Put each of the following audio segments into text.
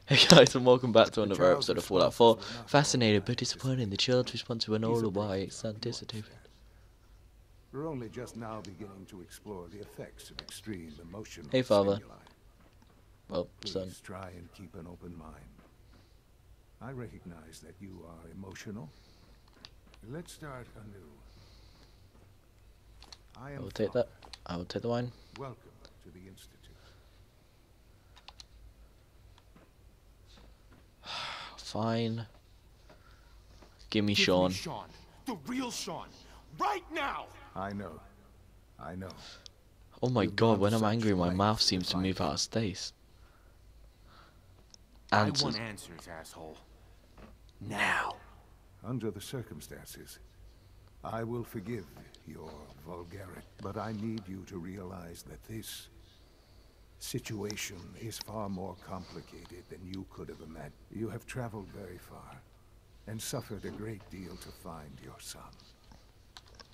Hey guys, and welcome back to another child's episode of Fallout 4. responses were not Fascinated but automatic, disappointed, the child's response to an He's a lullaby brain is child, you anticipated. understand. We're only just now beginning to explore the effects of extreme emotional Hey father. stimuli. Well, Please son. try and keep an open mind. I recognize that you are emotional. Let's start anew. I I am will take that. Father. I will take the wine. Welcome to the Institute. Fine. Give me Give Sean. me Sean. The real Sean. Right now! I know. I know. Oh my You've god, gone when to I'm such angry my lengths mouth to seems to find move him. out of space. I Answers. want answers, asshole. Now. Under the circumstances, I will forgive your vulgarity, but I need you to realize that this situation is far more complicated than you could have imagined. You have traveled very far and suffered a great deal to find your son.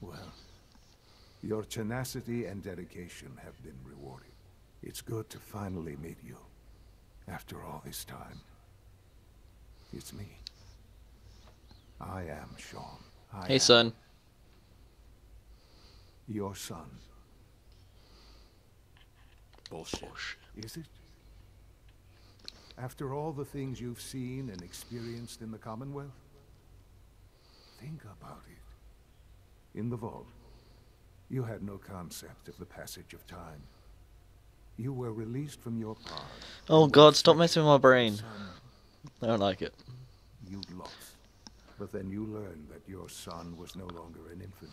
Well, your tenacity and dedication have been rewarded. It's good to finally meet you after all this time. It's me. I am Sean. Hey son. Your son. Bullshit. Is it? After all the things you've seen and experienced in the Commonwealth? Think about it. In the vault, you had no concept of the passage of time. You were released from your pod. Oh and god, were stop stricken messing with my brain. son I don't like it. you lost. But then you learned that your son was no longer an infant,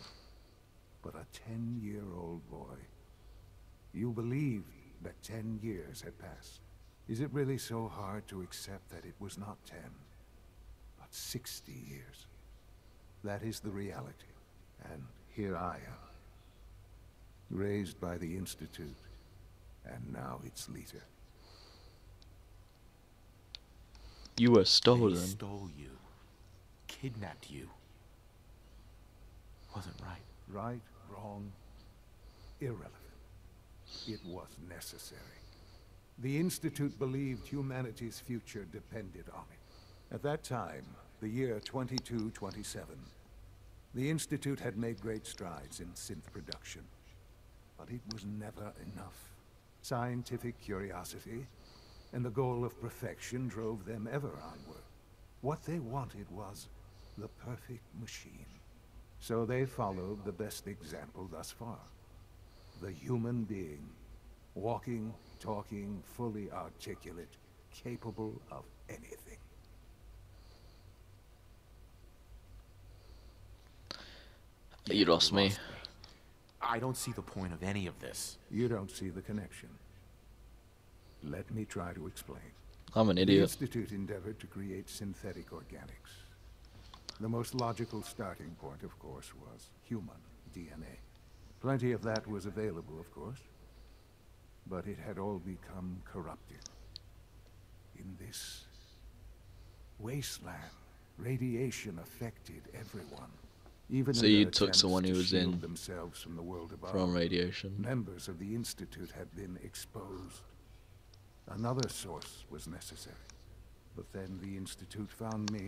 but a 10-year-old boy. You believed that 10 years had passed. Is it really so hard to accept that it was not 10, but 60 years? That is the reality. And here I am, raised by the Institute, and now its leader. You were They stolen. stole you. Kidnapped you. Wasn't right. Right, wrong, irrelevant. It was necessary. The Institute believed humanity's future depended on it. At that time, the year 2227, the Institute had made great strides in synth production. But it was never enough. Scientific curiosity and the goal of perfection drove them ever onward. What they wanted was the perfect machine. So they followed the best example thus far. The human being. Walking, talking, fully articulate, capable of anything. You lost me. I don't see the point of any of this. You don't see the connection. Let me try to explain. I'm an The idiot. Institute endeavored to create synthetic organics. The most logical starting point, of course, was human DNA. Plenty of that was available, of course. But it had all become corrupted. In this wasteland, radiation affected everyone. Even So in you their took attempts someone who to was shield in themselves from the world above, from radiation. members of the Institute had been exposed. Another source was necessary. But then the Institute found me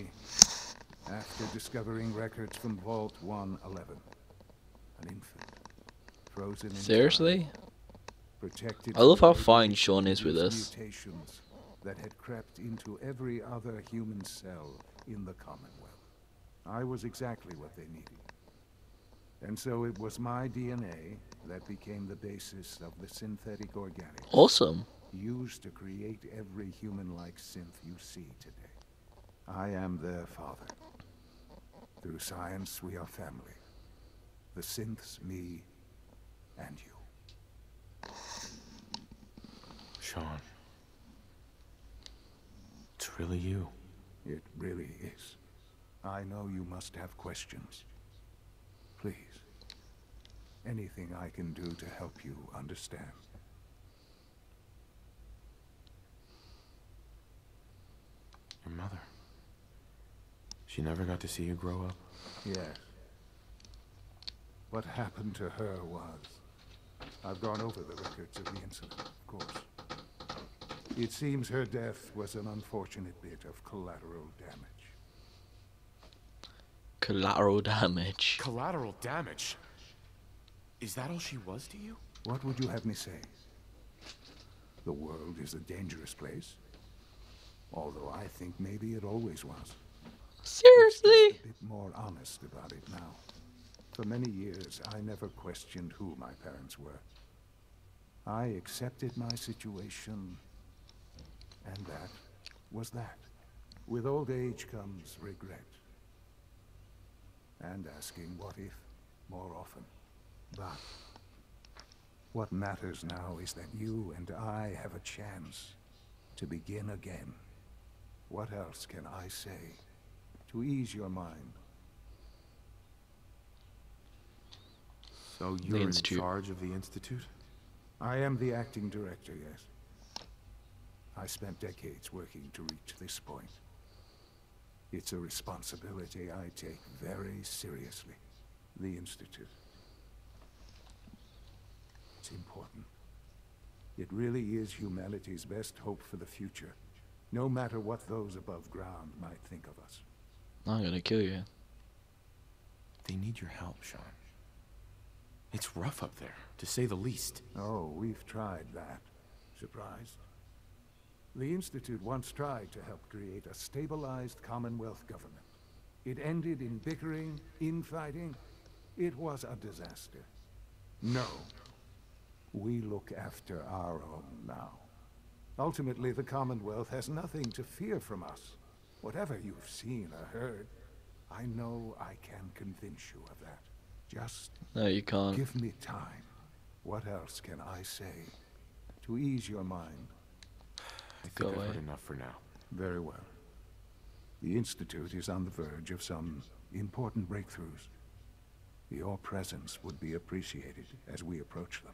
after discovering records from Vault 111. An infant, frozen in Seriously? time, protected I love from how fine radiation Sean is with induced us. mutations that had crept into every other human cell in the Commonwealth. I was exactly what they needed. And so it was my DNA that became the basis of the synthetic organics Awesome. used to create every human-like synth you see today. I am their father. Through science, we are family. The synths, me, and you. Sean. It's really you. It really is. I know you must have questions. Please. Anything I can do to help you understand. Your mother. She never got to see you grow up? Yes. What happened to her was... I've gone over the records of the incident, of course. It seems her death was an unfortunate bit of collateral damage. Collateral damage. Collateral damage? Is that all she was to you? What would you have me say? The world is a dangerous place. Although I think maybe it always was. Seriously? It's just a bit more honest about it now. For many years, I never questioned who my parents were. I accepted my situation, and that was that. With old age comes regret. And asking what if more often. But what matters now is that you and I have a chance to begin again. What else can I say to ease your mind? So you're in Institute. charge of the Institute? I am the acting director, yes. I spent decades working to reach this point. It's a responsibility I take very seriously. The Institute. It's important. It really is humanity's best hope for the future, no matter what those above ground might think of us. I'm gonna kill you. They need your help, Sean. It's rough up there, to say the least. Oh, we've tried that. Surprised? The Institute once tried to help create a stabilized Commonwealth government. It ended in bickering, infighting. It was a disaster. No. We look after our own now. Ultimately, the Commonwealth has nothing to fear from us. Whatever you've seen or heard, I know I can convince you of that. Just No, you can't. give me time. What else can I say to ease your mind? I think Go I've away. heard enough for now. Very well. The Institute is on the verge of some important breakthroughs. Your presence would be appreciated as we approach them.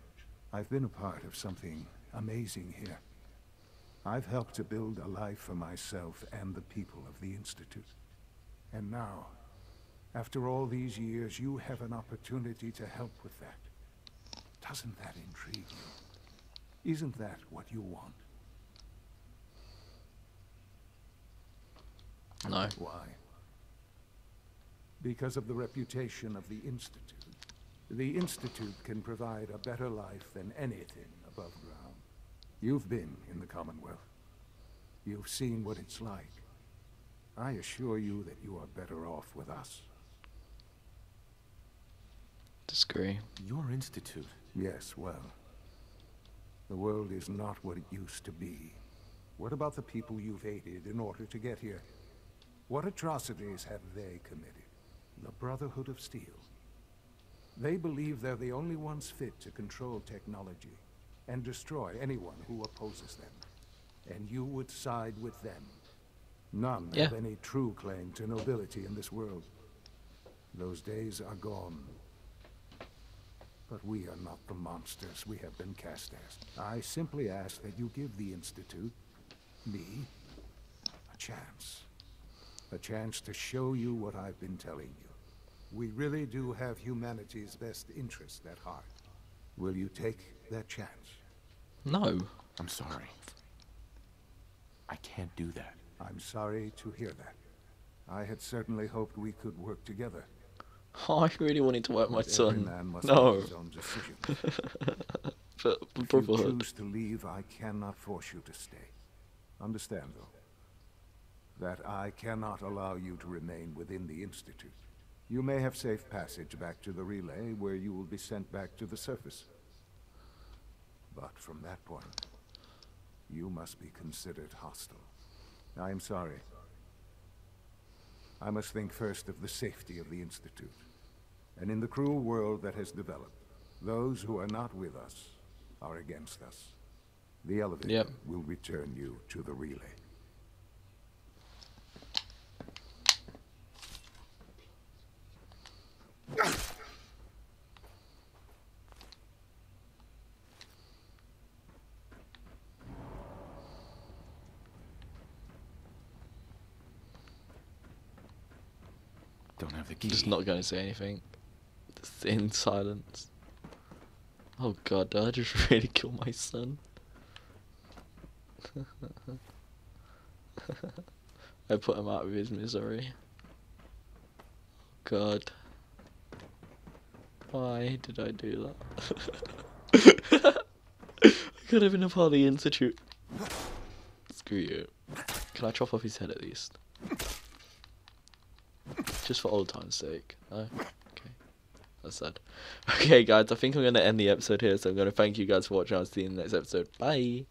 I've been a part of something amazing here. I've helped to build a life for myself and the people of the Institute. And now, after all these years, you have an opportunity to help with that. Doesn't that intrigue you? Isn't that what you want? No. Why? Because of the reputation of the Institute. The Institute can provide a better life than anything above ground. You've been in the Commonwealth. You've seen what it's like. I assure you that you are better off with us. Disagree. Your Institute? Yes, well, the world is not what it used to be. What about the people you've aided in order to get here? What atrocities have they committed? The Brotherhood of Steel. They believe they're the only ones fit to control technology and destroy anyone who opposes them. And you would side with them. None have any true claim to nobility in this world. Those days are gone. But we are not the monsters we have been cast as. I simply ask that you give the Institute, me, a chance. A chance to show you what I've been telling you. We really do have humanity's best interest at heart. Will you take that chance? No. I'm sorry. I can't do that. I'm sorry to hear that. I had certainly hoped we could work together. Oh, I really wanted to work my But every son. man must No. make his own decisions. For If you Brotherhood. choose to leave, I cannot force you to stay. Understand, though, that I cannot allow you to remain within the Institute. You may have safe passage back to the relay, where you will be sent back to the surface. But from that point, you must be considered hostile. I am sorry. I must think first of the safety of the Institute. And in the cruel world that has developed, those who are not with us are against us. The elevator will return you to the relay. Don't have the key. I'm just not going to say anything. Just in silence. Oh god, did I just really kill my son? I put him out of his misery. God. Why did I do that? I could have been a part of the Institute. Screw you. Can I chop off his head at least? Just for old time's sake. No? Okay. That's sad. Okay, guys, I think I'm going to end the episode here, so I'm going to thank you guys for watching. I'll see you in the next episode. Bye!